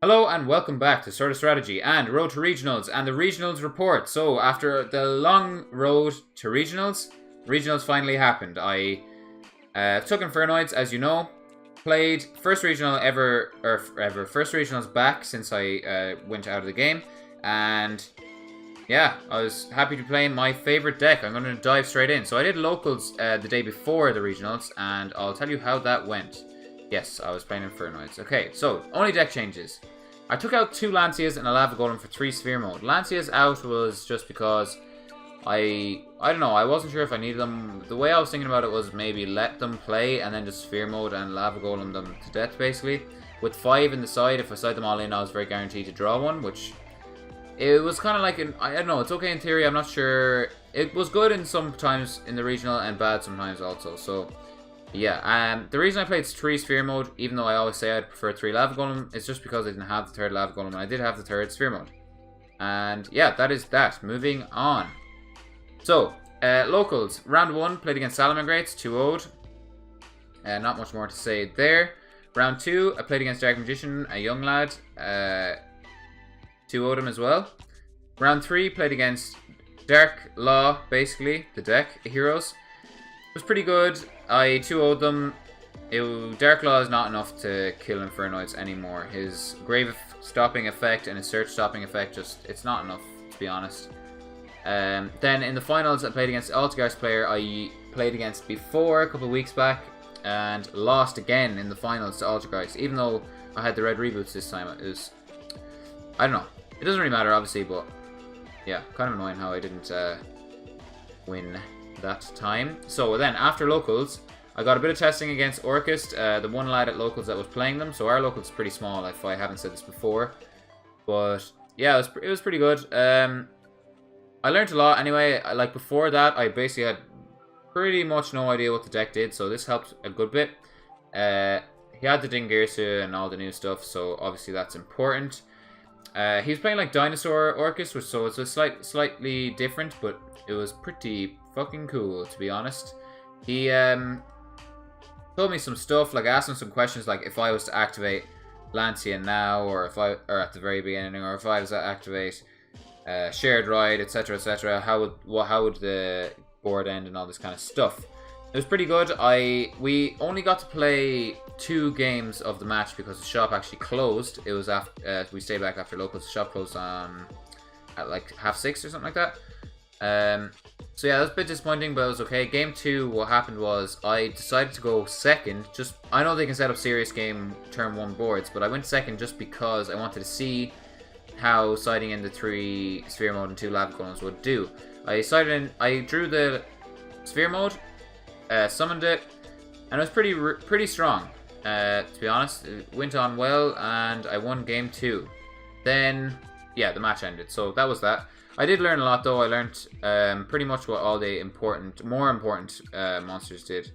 Hello and welcome back to Sorta Strategy and Road to Regionals and the Regionals report. So after the long road to Regionals, Regionals finally happened. I took Infernoids, as you know, played first regional first regionals back since I went out of the game, and yeah, I was happy to play my favorite deck. I'm going to dive straight in. So I did locals the day before the regionals, and I'll tell you how that went. Yes, I was playing Infernoids. Okay, so only deck changes. I took out 2 Lancias and a Lava Golem for 3 Sphere mode. Lancias out was just because I don't know, I wasn't sure if I needed them. The way I was thinking about it was maybe let them play and then just Sphere mode and Lava Golem them to death basically. With 5 in the side, if I side them all in, I was very guaranteed to draw one, which it was kind of like I don't know, it's okay in theory, I'm not sure. It was good in sometimes in the regional and bad sometimes also, so yeah. The reason I played 3 Sphere mode, even though I always say I'd prefer 3 Lava Golem, is just because I didn't have the 3rd Lava Golem, and I did have the 3rd Sphere mode. And yeah, that is that. Moving on. So, locals. Round 1, played against Salamangreats, 2-0'd. Not much more to say there. Round 2, I played against Dark Magician, a young lad. 2-0'd him as well. Round 3, played against Dark Law, basically, the deck, heroes. It was pretty good. I 2-0'd them. Dark Law is not enough to kill Infernoids anymore. His Grave stopping effect and his Search stopping effect, it's not enough, to be honest. Then in the finals, I played against the Altigar's player I played against before, a couple of weeks back, and lost again in the finals to Altigar's. Even though I had the red reboots this time, it was, I don't know. It doesn't really matter, obviously, but yeah, kind of annoying how I didn't win that time. So then, after locals, I got a bit of testing against Orchist, the one lad at locals that was playing them. So our locals is pretty small, if I haven't said this before. But yeah, it was pretty good. I learned a lot anyway. Like before that, I basically had pretty much no idea what the deck did, so this helped a good bit. He had the Dingirsu and all the new stuff, so obviously that's important. He was playing like Dinosaur Orchist, so it's a slightly different, but it was pretty fucking cool, to be honest. He told me some stuff, like asked him some questions, like if I was to activate Lancia now, or at the very beginning, or if I was to activate Shared Ride, etc., etc. How would the board end and all this kind of stuff. It was pretty good. We only got to play 2 games of the match because the shop actually closed. It was after we stayed back after locals. The shop closed at like 6:30 or something like that. So yeah, that was a bit disappointing, but it was okay. Game 2, what happened was I decided to go second. I know they can set up serious game turn 1 boards, but I went second just because I wanted to see how siding in the 3 Sphere mode and 2 Lava Golems would do. I drew the Sphere mode, summoned it, and it was pretty strong. To be honest, it went on well, and I won game 2. Then, yeah, the match ended. So that was that. I did learn a lot, though. I learned pretty much what all the more important monsters did.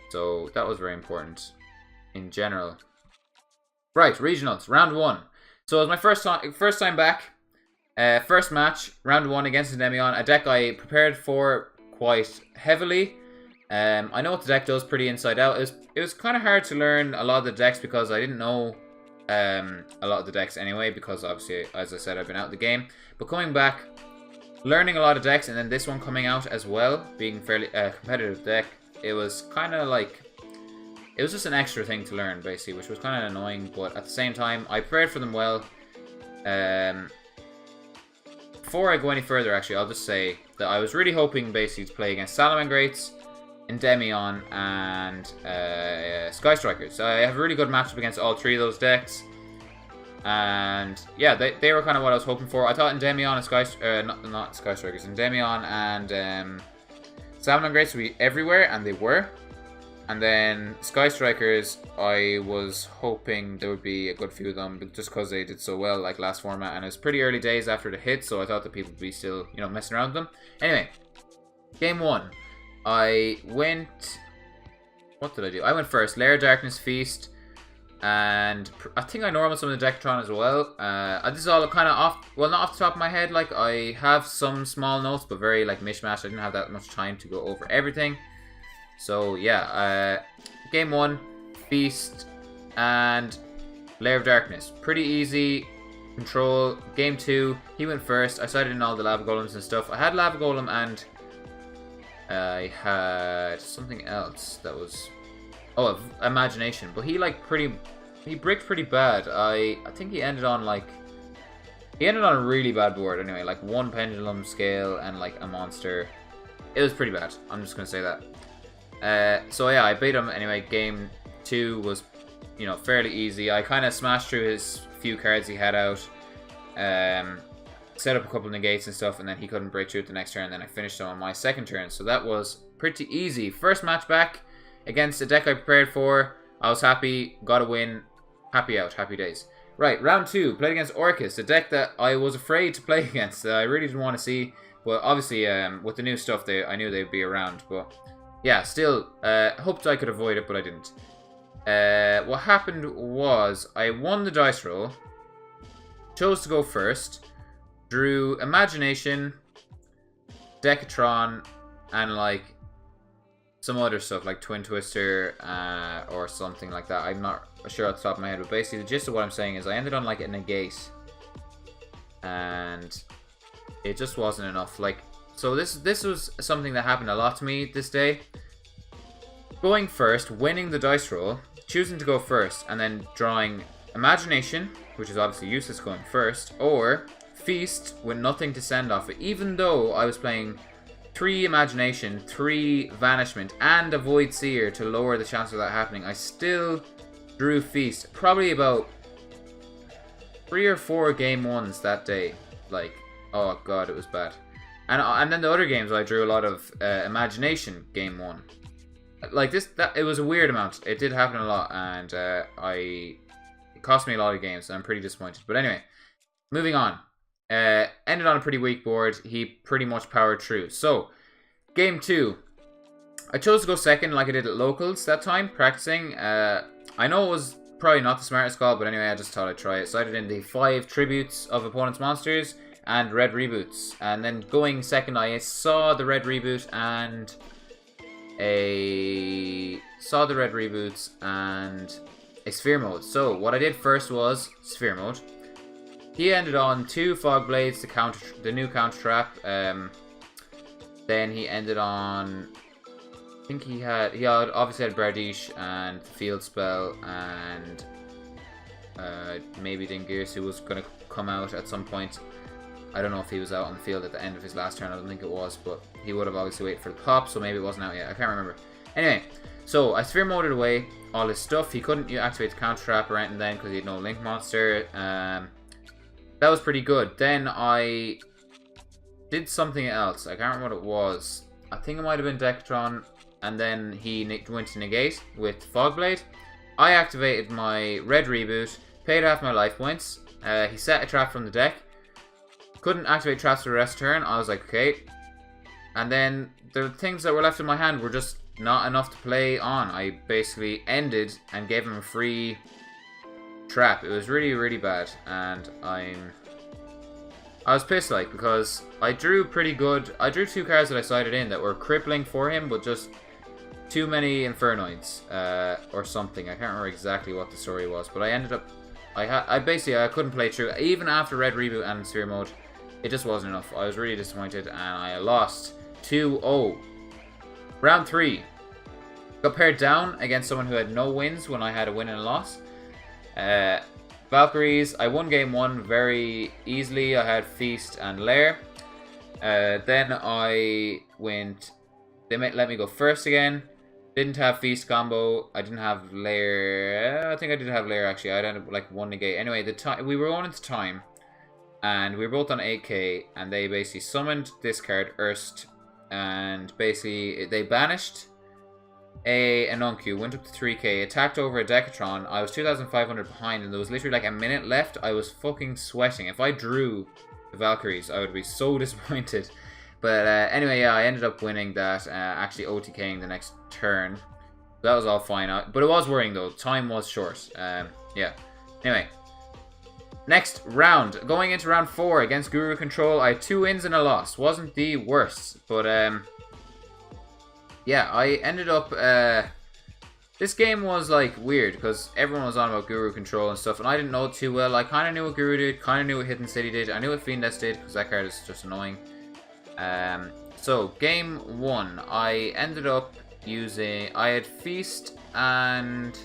So that was very important in general. Right, regionals, round 1. So it was my first time back. First match, round 1 against Endymion, a deck I prepared for quite heavily. I know what the deck does pretty inside out. It was kind of hard to learn a lot of the decks because I didn't know a lot of the decks anyway, because obviously, as I said, I've been out of the game. But coming back, learning a lot of decks, and then this one coming out as well, being fairly competitive deck, it was kind of like, it was just an extra thing to learn, basically, which was kind of annoying, but at the same time, I prepared for them well. Before I go any further, actually, I'll just say that I was really hoping, basically, to play against Salamangreats, Endymion, and Sky Strikers. I have a really good matchup against all 3 of those decks. And yeah, they were kind of what I was hoping for. I thought Endymion and not Sky Strikers, Endymion and Salamangreats would be everywhere, and they were. And then Sky Strikers, I was hoping there would be a good few of them, but just because they did so well like last format, and it was pretty early days after the hit, so I thought that people would be still, messing around with them. Anyway, game 1. I went... What did I do? I went first. Lair of Darkness Feast. And I think I normal some of the Decatron as well. This is all kind of off... Well, not off the top of my head. Like, I have some small notes, but very, like, mishmash. I didn't have that much time to go over everything. So, yeah. Game 1. Feast. And Lair of Darkness. Pretty easy. Control. Game 2. He went first. I started in all the lava golems and stuff. I had lava golem and I had something else that was... Oh, imagination. But he like he bricked pretty bad. I think he ended on like... He ended on a really bad board anyway. Like 1 pendulum scale and like a monster. It was pretty bad. I'm just going to say that. So yeah, I beat him anyway. Game 2 was, you know, fairly easy. I kind of smashed through his few cards he had out. Set up a couple of negates and stuff, and then he couldn't break through it the next turn. Then I finished him on my second turn. So that was pretty easy. First match back against a deck I prepared for. I was happy. Got a win. Happy out. Happy days. Right, round 2. Played against Orcus, a deck that I was afraid to play against. I really didn't want to see. Well, obviously, with the new stuff, I knew they'd be around. But yeah, still, hoped I could avoid it, but I didn't. What happened was, I won the dice roll. Chose to go first. Drew Imagination, Decatron, and like some other stuff like Twin Twister or something like that. I'm not sure off the top of my head, but basically the gist of what I'm saying is I ended on like a negate, and it just wasn't enough. Like, so this was something that happened a lot to me this day. Going first, winning the dice roll, choosing to go first, and then drawing Imagination, which is obviously useless going first, or Feast with nothing to send off it. Even though I was playing 3 Imagination, 3 Vanishment, and a Void Seer to lower the chance of that happening, I still drew Feast. Probably about 3 or 4 game 1s that day. Like, oh god, it was bad. And then the other games I drew a lot of Imagination game 1. Like it was a weird amount. It did happen a lot, and it cost me a lot of games, and I'm pretty disappointed. But anyway, moving on. Ended on a pretty weak board. He pretty much powered through. So, game 2. I chose to go second like I did at locals that time, practicing. I know it was probably not the smartest call, but anyway, I just thought I'd try it. So I did in the 5 tributes of opponent's monsters and red reboots. And then going second, I saw the red reboot and a sphere mode. So what I did first was sphere mode. He ended on 2 fog blades to counter the new counter trap. Then he ended on, I think he obviously had Bardiche and field spell and maybe Dingirsu was going to come out at some point. I don't know if he was out on the field at the end of his last turn. I don't think it was, but he would have obviously waited for the pop, so maybe it wasn't out yet. I can't remember. Anyway, so I sphere moded away all his stuff. He couldn't activate the counter trap or anything then because he had no link monster. That was pretty good. Then I did something else. I can't remember what it was. I think it might have been Decatron. And then he went to negate with Fogblade. I activated my red reboot. Paid half my life points. He set a trap from the deck. Couldn't activate traps for the rest of the turn. I was like, okay. And then the things that were left in my hand were just not enough to play on. I basically ended and gave him a free trap. It was really, really bad, and I was pissed, like, because I drew pretty good. I drew 2 cards that I sided in that were crippling for him, but just too many Infernoids or something. I can't remember exactly what the story was, but I ended up I couldn't play through even after red reboot and sphere mode. It just wasn't enough. I was really disappointed, and I lost 2-0. Round 3. Got paired down against someone who had no wins when I had a win and a loss. Valkyries, I won game 1 very easily. I had Feast and Lair. Then I went... They let me go first again. Didn't have Feast combo. I didn't have Lair. I think I did have Lair, actually. I ended up like 1 negate. Anyway, we were going into time. And we were both on 8k. And they basically summoned this card, Erst. And basically, they banished an Uncu, went up to 3k, attacked over a Decatron. I was 2,500 behind, and there was literally like a minute left. I was fucking sweating. If I drew the Valkyries, I would be so disappointed. But anyway, yeah, I ended up winning that, actually OTKing the next turn. That was all fine. But it was worrying, though. Time was short. Yeah. Anyway. Next round. Going into round 4 against Guru Control, I had 2 wins and a loss. Wasn't the worst. But, yeah, I ended up This game was like weird because everyone was on about Guru control and stuff, and I didn't know it too well. I kind of knew what Guru did, kind of knew what Hidden City did. I knew what Fiendess did because that card is just annoying. So game 1, I ended up using. I had Feast and.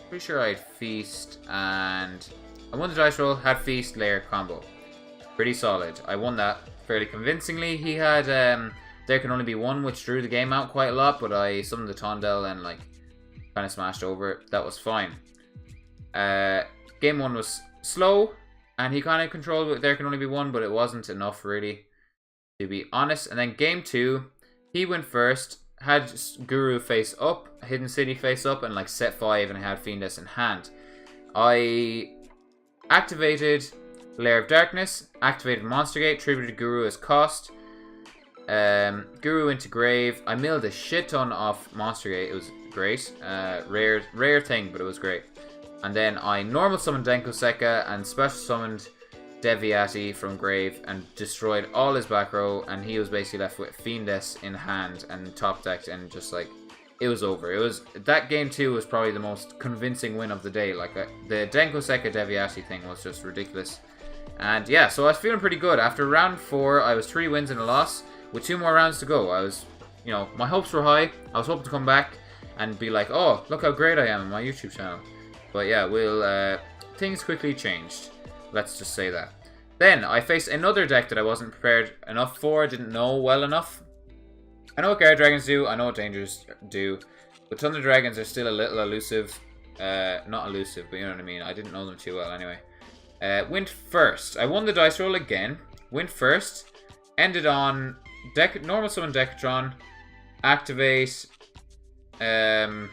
Pretty sure I had Feast and. I won the dice roll, had Feast, Lair combo. Pretty solid. I won that fairly convincingly. He had There Can Only Be One, which drew the game out quite a lot, but I summoned the Tondel and like kind of smashed over it. That was fine. Game 1 was slow, and he kind of controlled it. There Can Only Be One, but it wasn't enough really, to be honest. And then game 2, he went first, had Guru face up, Hidden City face up, and like set 5, and I had Fiendess in hand. I activated Lair of Darkness, activated Monster Gate, tributed Guru as cost. Guru into Grave. I milled a shit ton off Monster Gate. It was great. Rare thing, but it was great. And then I normal summoned Denko Sekka and special summoned Deviati from Grave and destroyed all his back row, and he was basically left with Fiendess in hand and top decked, and just like it was over. It was that game 2 was probably the most convincing win of the day. Like the Denko Sekka Deviati thing was just ridiculous. And yeah, so I was feeling pretty good. After round 4, I was 3 wins and a loss with 2 more rounds to go. I was, you know, my hopes were high. I was hoping to come back and be like, oh, look how great I am on my YouTube channel. But yeah, things quickly changed. Let's just say that. Then I faced another deck that I wasn't prepared enough for, didn't know well enough. I know what Guard Dragons do, I know what Dangers do, but Thunder Dragons are still a little elusive. Not elusive, but you know what I mean. I didn't know them too well anyway. Went first. I won the dice roll again. Went first. Ended on normal summon Decatron. Activate Lair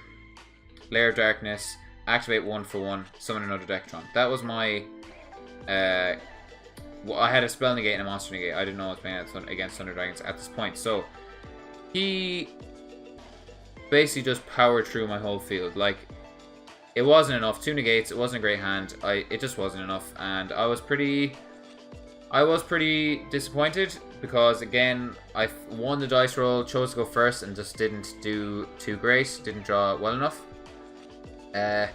of Darkness. Activate 1 for 1. Summon another Decatron. That was my. Well, I had a spell negate and a monster negate. I didn't know I was playing against Thunder Dragons at this point. So he basically just powered through my whole field. Like, it wasn't enough. 2 negates. It wasn't a great hand. It just wasn't enough, and I was pretty disappointed because again I won the dice roll, chose to go first, and just didn't do too great. Didn't draw well enough. Yeah,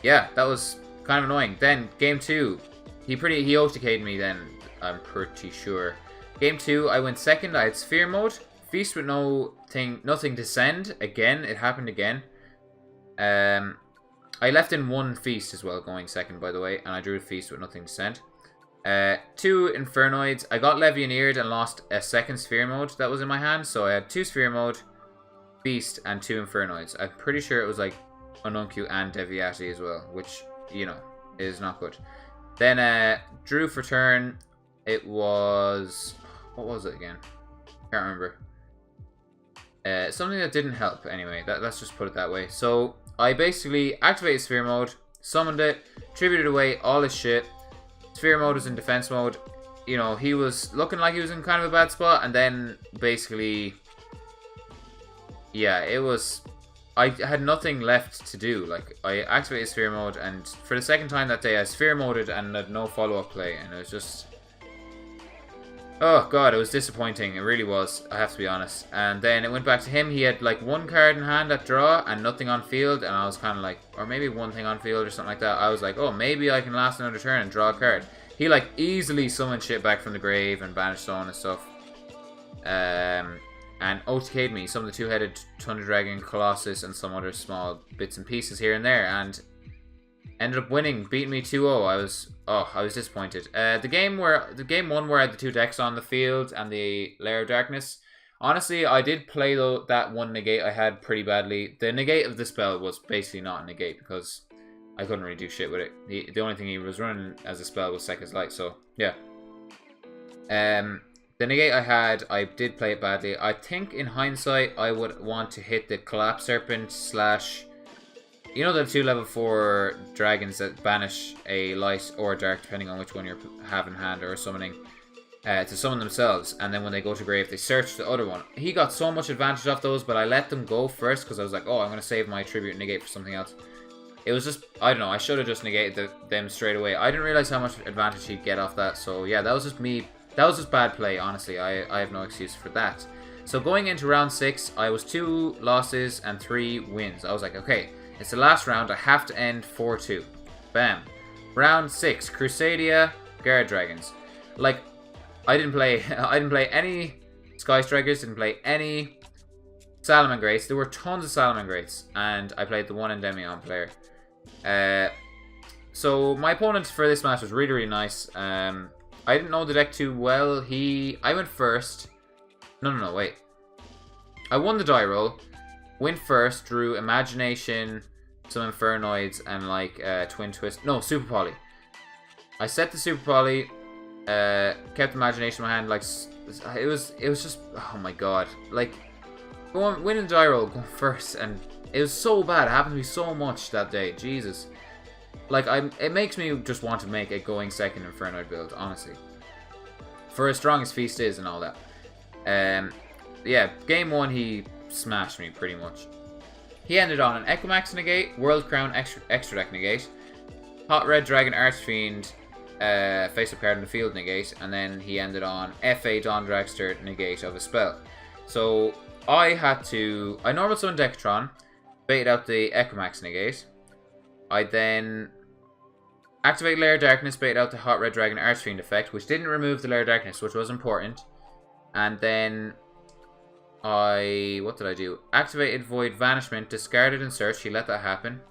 that was kind of annoying. Then game 2, he OTK'd me. Then I'm pretty sure. Game 2, I went second. I had Sphere Mode, Feast with nothing to send. Again, it happened again. I left in 1 Feast as well, going second, by the way, and I drew a Feast with nothing to send. 2 Infernoids. I got Levianeered and lost a second Sphere Mode that was in my hand, so I had 2 Sphere Mode, Feast, and 2 Infernoids. I'm pretty sure it was like Anuncu and Deviati as well, which, you know, is not good. Then drew for turn. It was... what was it again? Can't remember. Something that didn't help anyway. Let's just put it that way. So I basically activated Sphere Mode, summoned it, tributed away all his shit. Sphere Mode was in defense mode. You know, he was looking like he was in kind of a bad spot, and then basically, yeah, it was... I had nothing left to do. Like, I activated Sphere Mode, and for the second time that day, I Sphere Moded and had no follow-up play, and it was just... oh god, it was disappointing. It really was, I have to be honest. And then it went back to him. He had like 1 card in hand at draw and nothing on field, and I was kind of like, or maybe 1 thing on field or something like that. I was like, oh, maybe I can last another turn and draw a card. He like easily summoned shit back from the grave and banished stone and stuff. And OTK'd me, some of the 2-headed Thunder Dragon, Colossus, and some other small bits and pieces here and there, and ended up winning, beating me 2-0. I was disappointed. The game 1 where I had the 2 decks on the field and the Lair of Darkness. Honestly, I did play that 1 negate I had pretty badly. The negate of the spell was basically not a negate because I couldn't really do shit with it. The only thing he was running as a spell was Sekka's Light. So yeah. The negate I had, I did play it badly. I think in hindsight, I would want to hit the Collapse Serpent / you know the 2 level 4 dragons that banish a light or dark, depending on which one you have in hand or summoning, to summon themselves, and then when they go to grave, they search the other one. He got so much advantage off those, but I let them go first because I was like, oh, I'm going to save my tribute and negate for something else. It was just, I don't know, I should have just negated them straight away. I didn't realize how much advantage he'd get off that, so yeah, that was just me. That was just bad play, honestly. I have no excuse for that. So going into round 6, I was 2 losses and 3 wins. I was like, okay, it's the last round. I have to end 4-2. Bam. Round 6, Crusadia, Guard Dragons. Like, I didn't play any Sky Strikers, didn't play any Salamangreats. There were tons of Salamangreats, and I played the 1 Endymion player. So my opponent for this match was really, really nice. I didn't know the deck too well. I went first. No, wait. I won the die roll, went first, drew Imagination, some Infernoids, and like Twin Twist. No, Super Poly. I set the Super Poly, kept Imagination in my hand. Like it was just, oh my god, like winning the die roll, going first, and it was so bad. It happened to me so much that day. Jesus, like it makes me just want to make a going second Infernoid build, honestly. For as strong as Feast is and all that. Yeah, game 1 he smashed me pretty much. He ended on an Equimax negate, World Crown extra deck negate, Hot Red Dragon Archfiend face up card in the field negate, and then he ended on FA Dawn Dragster negate of a spell. So I normal summon Decatron, baited out the Equimax negate. I then activate Lair of Darkness, baited out the Hot Red Dragon Archfiend effect, which didn't remove the Lair of Darkness, which was important. And then what did I do? Activated Void Vanishment, discarded and searched. He let that happen.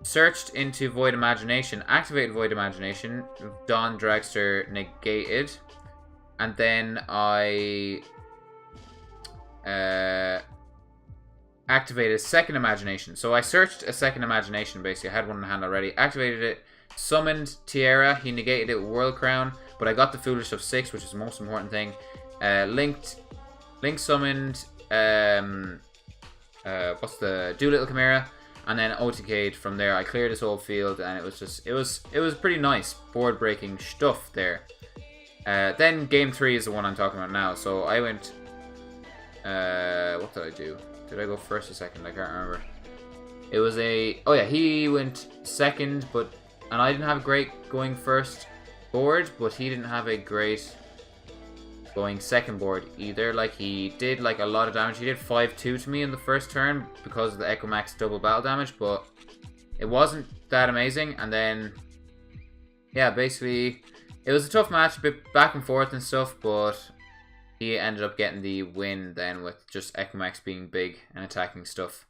Searched into Void Imagination, activated Void Imagination, Dawn Dragster negated. And then I activated a second Imagination. So I searched a second Imagination, basically. I had one in hand already. Activated it, summoned Tierra. He negated it with World Crown, but I got the Foolish of 6, which is the most important thing. Link summoned what's the Doolittle Chimera, and then OTK'd from there. I cleared this whole field, and it was pretty nice board breaking stuff there. Then game 3 is the one I'm talking about now. So I went what did I do? Did I go first or second? I can't remember. It was oh yeah, he went second, and I didn't have a great going first board, but he didn't have a great going second board either. Like, he did like a lot of damage. He did 5-2 to me in the first turn because of the Equimax double battle damage, but it wasn't that amazing. And then yeah, basically it was a tough match, a bit back and forth and stuff, but he ended up getting the win then with just Equimax being big and attacking stuff.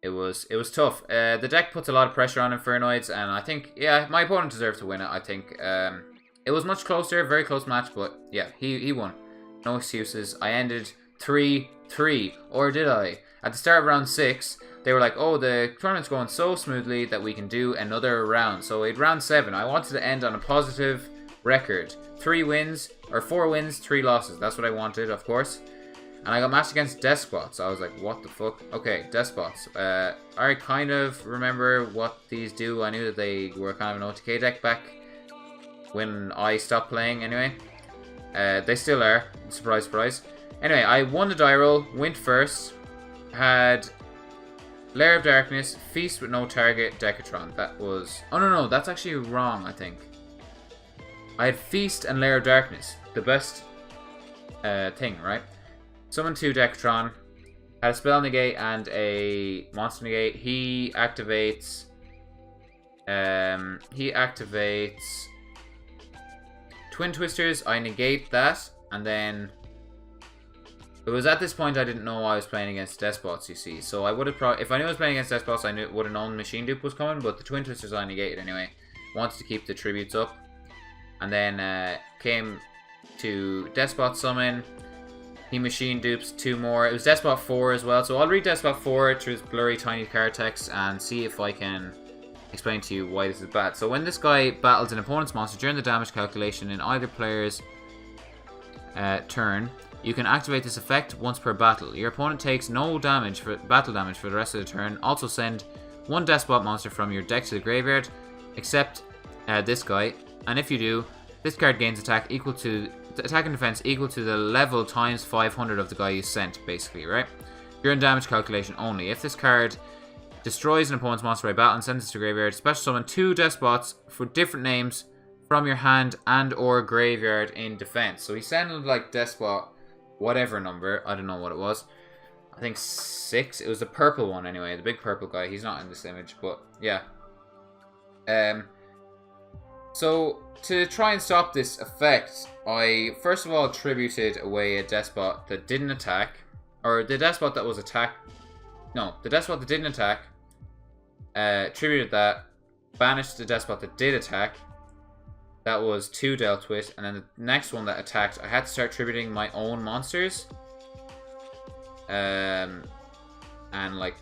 It was tough. The deck puts a lot of pressure on Infernoids, and I think, yeah, my opponent deserved to win it, I think. It was much closer, very close match, but yeah, he won. No excuses. I ended 3-3, or did I? At the start of round 6, they were like, oh, the tournament's going so smoothly that we can do another round. So at round 7, I wanted to end on a positive record. 4 wins, 3 losses. That's what I wanted, of course. And I got matched against Despots. I was like, what the fuck? Okay, Despots. I kind of remember what these do. I knew that they were kind of an OTK deck back when I stopped playing anyway. They still are. Surprise, surprise. Anyway, I won the die roll, went first, had Lair of Darkness, Feast with no target, Decatron. That was... oh, no, that's actually wrong, I think. I had Feast and Lair of Darkness. The best thing, right? Summon 2 Decatron, had a spell negate and a monster negate. He activates Twin Twisters. I negate that, and then it was at this point I didn't know I was playing against Despots, you see. So I would have if I knew I was playing against Despots, I would have known Machine Dupe was coming, but the Twin Twisters I negated anyway. Wanted to keep the tributes up. And then came to Despot Summon. He Machine Dupes 2 more. It was Despot 4 as well. So I'll read Despot 4 through this blurry tiny card text and see if I can explain to you why this is bad. So when this guy battles an opponent's monster during the damage calculation in either player's turn, you can activate this effect once per battle. Your opponent takes no battle damage for the rest of the turn. Also send 1 Despot monster from your deck to the graveyard, except this guy. And if you do, this card gains attack and defense equal to the level times 500 of the guy you sent, basically, right? During damage calculation only. If this card destroys an opponent's monster by battle and sends it to graveyard, special summon 2 Despots for different names from your hand and or graveyard in defense. So he sent like Despot whatever number. I don't know what it was. I think 6. It was the purple one anyway. The big purple guy. He's not in this image, but yeah. So to try and stop this effect, I first of all tributed away a despot that didn't attack, or the despot that was attacked. No, the despot that didn't attack. Tributed that, banished the despot that did attack. That was 2 dealt with, and then the next one that attacked, I had to start tributing my own monsters. And like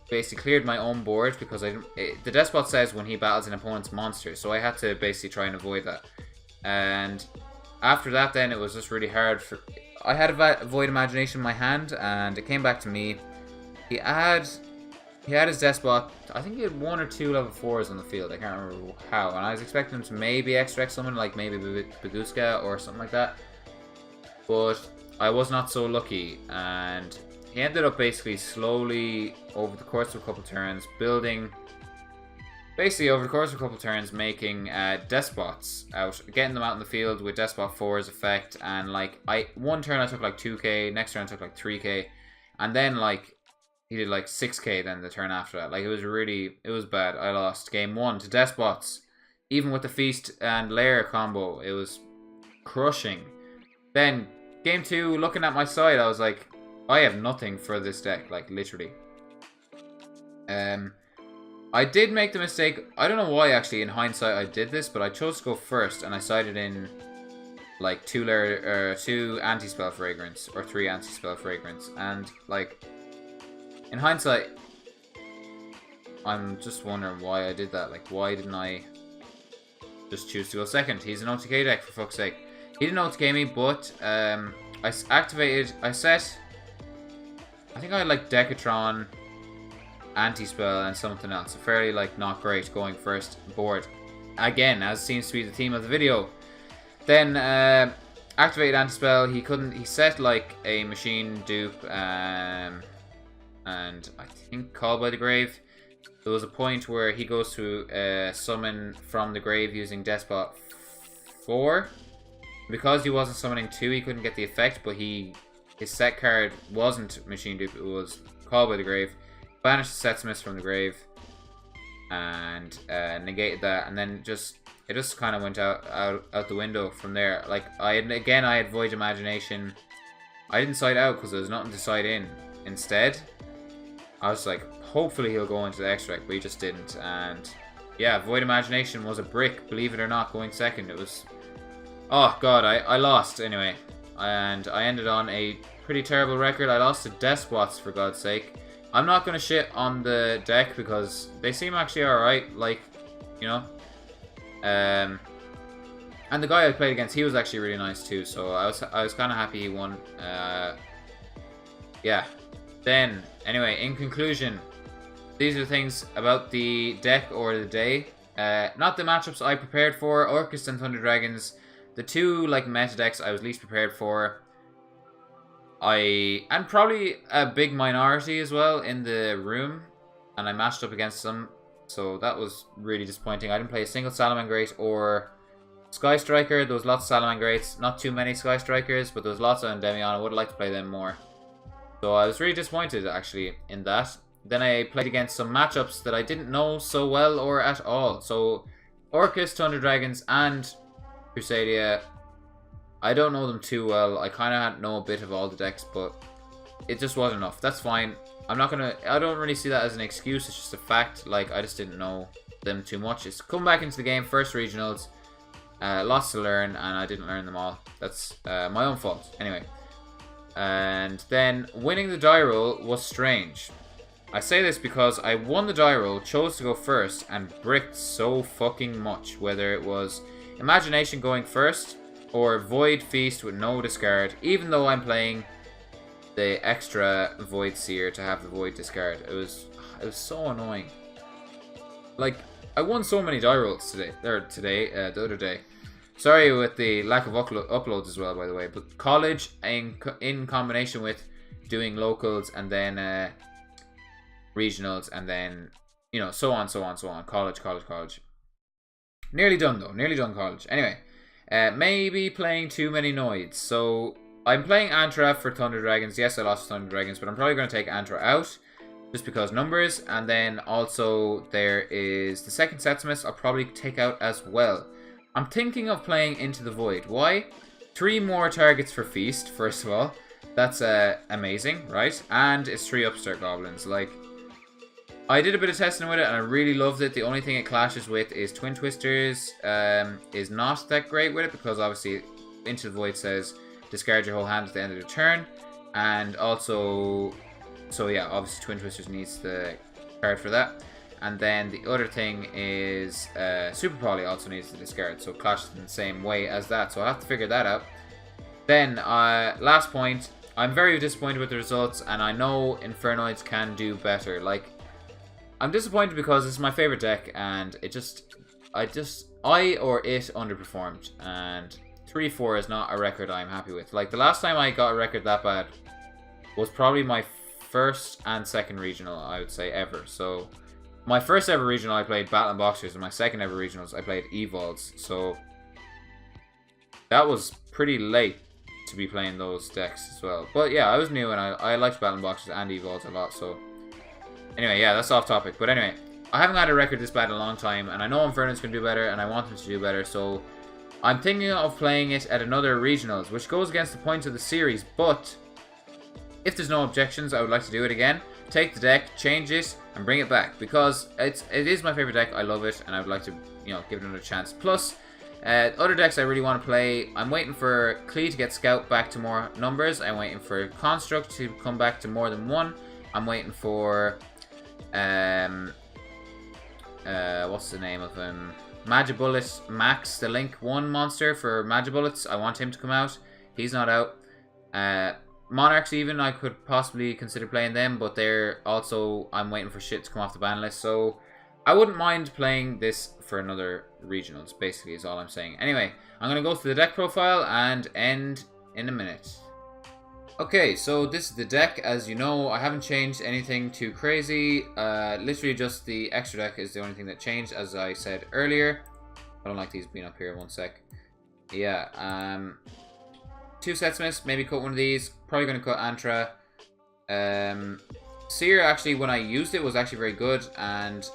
basically cleared my own board because the despot says when he battles an opponent's monster, so I had to basically try and avoid that. And after that, then it was just really hard for. I had a Void Imagination in my hand, and it came back to me. He had his despot. I think he had 1 or 2 level 4s on the field. I can't remember how, and I was expecting him to maybe extract someone like maybe Baguska or something like that, but I was not so lucky, and he ended up basically slowly over the course of a couple turns building. Basically, over the course of a couple turns, making despots out, getting them out in the field with despot 4's effect, and like one turn I took like 2k, next turn I took like 3k, and then like he did like 6k then the turn after that. Like it was bad. I lost game 1 to despots, even with the feast and lair combo. It was crushing. Then game 2, looking at my side, I was like, I have nothing for this deck, like literally. I did make the mistake. I don't know why actually in hindsight I did this, but I chose to go first and I sided in like 2 anti-spell fragrance or 3 anti-spell fragrance, and like in hindsight I'm just wondering why I did that. Like, why didn't I just choose to go second? He's an OTK deck, for fuck's sake. He didn't OTK me, but I set, I think I had like Decatron, Anti-Spell, and something else. Fairly like not great going first board. Again, as seems to be the theme of the video. Then activated Anti-Spell. He set like a machine dupe, and I think Call by the Grave. There was a point where he goes to summon from the grave using Despot 4. Because he wasn't summoning 2, he couldn't get the effect, but his set card wasn't Machine Dupe, it was Call by the Grave. Banished the Setsmith from the grave, and negated that, and then it just kind of went out the window from there. Like, I had Void Imagination. I didn't side out because there was nothing to side in. Instead, I was like, hopefully he'll go into the extract, but he just didn't. And yeah, Void Imagination was a brick, believe it or not, going second. It was, oh god, I lost anyway, and I ended on a pretty terrible record. I lost to Despots, for God's sake. I'm not gonna shit on the deck because they seem actually alright, like, you know. And the guy I played against, he was actually really nice too, so I was kind of happy he won. Yeah. Then, anyway, in conclusion, these are the things about the deck or the day. Not the matchups I prepared for. Orcust and Thunder Dragons, the 2 like meta decks I was least prepared for. And probably a big minority as well in the room, and I matched up against them, so that was really disappointing. I didn't play a single Salamangreat or Sky Striker. There was lots of Salamangrates, not too many Sky Strikers, but there was lots of Endymion. I would have liked to play them more. So I was really disappointed actually in that. Then I played against some matchups that I didn't know so well or at all. So Orcust, Thunder Dragons, and Crusadia, I don't know them too well. I kind of know a bit of all the decks, but it just wasn't enough. That's fine. I don't really see that as an excuse. It's just a fact. Like, I just didn't know them too much. It's come back into the game, first regionals, lots to learn, and I didn't learn them all. That's my own fault. Anyway. And then winning the die roll was strange. I say this because I won the die roll, chose to go first, and bricked so fucking much. Whether it was Imagination going first, or Void Feast with no discard, even though I'm playing the extra Void Seer to have the Void discard. It was so annoying. Like, I won so many die rolls the other day. Sorry with the lack of uploads as well, by the way. But college in combination with doing locals and then regionals and then, you know, so on. College. Nearly done though. Nearly done college. Anyway. Maybe playing too many Noids. So I'm playing Antra for Thunder Dragons. Yes, I lost Thunder Dragons, but I'm probably going to take Antra out. Just because numbers. And then also there is the second Setsumus I'll probably take out as well. I'm thinking of playing Into the Void. Why? 3 more targets for Feast, first of all. That's amazing, right? And it's 3 Upstart Goblins. Like, I did a bit of testing with it and I really loved it. The only thing it clashes with is Twin Twisters. Is not that great with it because obviously Into the Void says discard your whole hand at the end of the turn. And also, so yeah, obviously Twin Twisters needs the card for that. And then the other thing is Super Poly also needs the discard. So it clashes in the same way as that. So I'll have to figure that out. Then, last point. I'm very disappointed with the results. And I know Infernoids can do better. Like, I'm disappointed because it's my favorite deck. And it just... I or it underperformed. And 3-4 is not a record I'm happy with. Like, the last time I got a record that bad was probably my first and second regional, I would say, ever. So... my first ever regional I played Battle and Boxers, and my second ever regionals I played Evolds, so that was pretty late to be playing those decks as well. But yeah, I was new and I liked Battle and Boxers and Evolds a lot, so anyway, yeah, that's off topic. But anyway, I haven't had a record this bad in a long time, and I know Inferno's can do better, and I want them to do better, so I'm thinking of playing it at another regionals, which goes against the points of the series, but if there's no objections, I would like to do it again. Take the deck, change it, and bring it back, because it is my favorite deck. I love it, and I would like to, you know, give it another chance. Plus, other decks I really want to play. I'm waiting for Klee to get Scout back to more numbers. I'm waiting for Construct to come back to more than 1. I'm waiting for what's the name of him? Magibullet Max, the Link 1 monster for Magibullets. I want him to come out. He's not out. Monarchs even, I could possibly consider playing them, but they're also, I'm waiting for shit to come off the ban list, so I wouldn't mind playing this for another regionals, basically is all I'm saying. Anyway, I'm going to go through the deck profile and end in a minute. Okay, so this is the deck. As you know, I haven't changed anything too crazy. Literally just the extra deck is the only thing that changed, as I said earlier. I don't like these being up here, 1 sec. Yeah, 2 Setsumus, maybe cut one of these. Probably going to cut Antra. Seer, actually, when I used it, was actually very good, and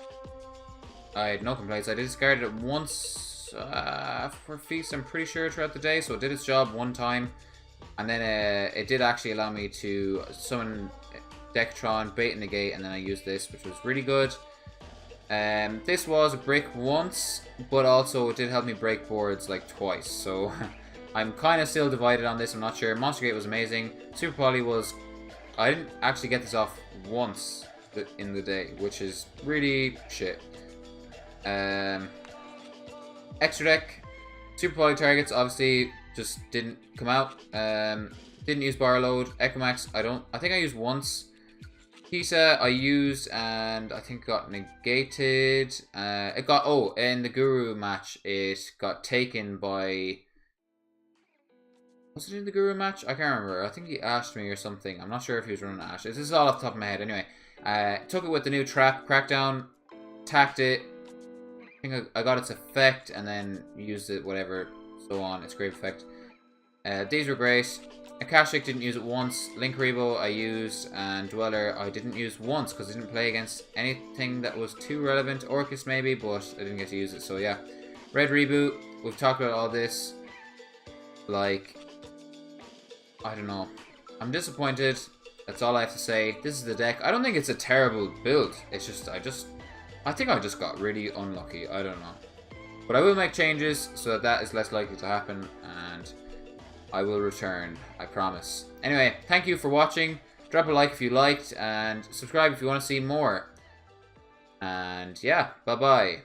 I had no complaints. I did discard it once for Feast, I'm pretty sure, throughout the day, so it did its job 1 time. And then it did actually allow me to summon Decatron, Bait and Negate, and then I used this, which was really good. This was a brick once, but also it did help me break boards like twice, so I'm kind of still divided on this, I'm not sure. Monster Gate was amazing. Super Poly was... I didn't actually get this off once in the day, which is really shit. Extra deck. Super Poly targets, obviously, just didn't come out. Didn't use Bar Load. Echomax, I think I used once. Pisa, I used, and I think got negated. It got... oh, in the Guru match, it got taken by... was it in the Guru match? I can't remember. I think he ashed me or something. I'm not sure if he was running Ash. This is all off the top of my head. Anyway, took it with the new trap, Crackdown, attacked it. I think I got its effect and then used it, whatever, so on. Its great effect. These were great. Akashic didn't use it once. Link Rebo I used, and Dweller I didn't use once because I didn't play against anything that was too relevant. Orcus maybe, but I didn't get to use it. So yeah, Red Reboot. We've talked about all this. Like, I don't know. I'm disappointed. That's all I have to say. This is the deck. I don't think it's a terrible build. It's just, I think I just got really unlucky. I don't know. But I will make changes so that is less likely to happen, and I will return. I promise. Anyway, thank you for watching. Drop a like if you liked, and subscribe if you want to see more. And yeah, bye-bye.